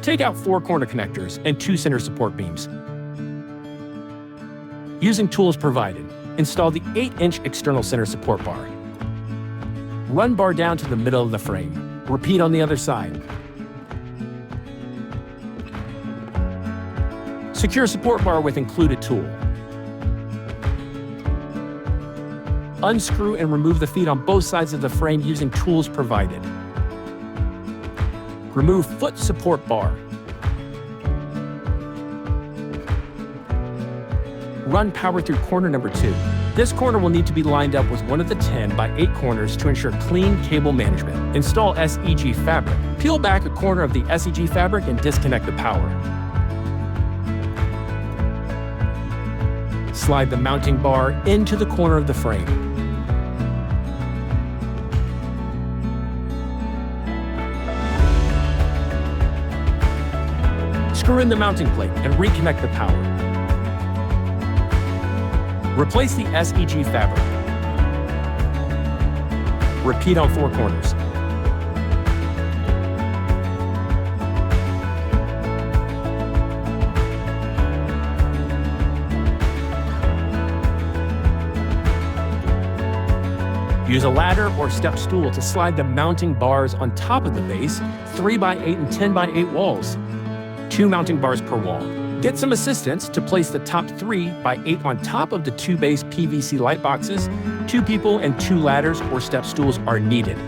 Take out 4 corner connectors and 2 center support beams. Using tools provided, install the 8-inch external center support bar. Run bar down to the middle of the frame. Repeat on the other side. Secure support bar with included tool. Unscrew and remove the feet on both sides of the frame using tools provided. Remove foot support bar. Run power through corner number 2. This corner will need to be lined up with one of the 10 by 8 corners to ensure clean cable management. Install SEG fabric. Peel back a corner of the SEG fabric and disconnect the power. Slide the mounting bar into the corner of the frame. Screw in the mounting plate and reconnect the power. Replace the SEG fabric. Repeat on 4 corners. Use a ladder or step stool to slide the mounting bars on top of the base, 3 by 8 and 10 by 8 walls. 2 mounting bars per wall. Get some assistance to place the top 3 by 8 on top of the 2 base PVC light boxes. 2 people and 2 ladders or step stools are needed.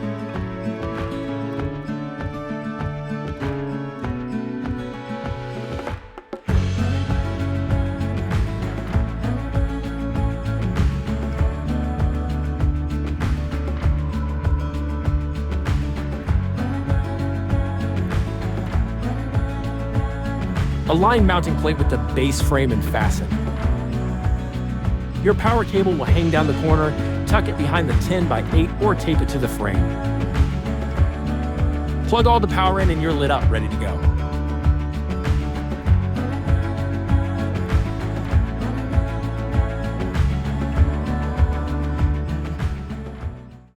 Align mounting plate with the base frame and fasten. Your power cable will hang down the corner, tuck it behind the 10 by 8 or tape it to the frame. Plug all the power in and you're lit up, ready to go.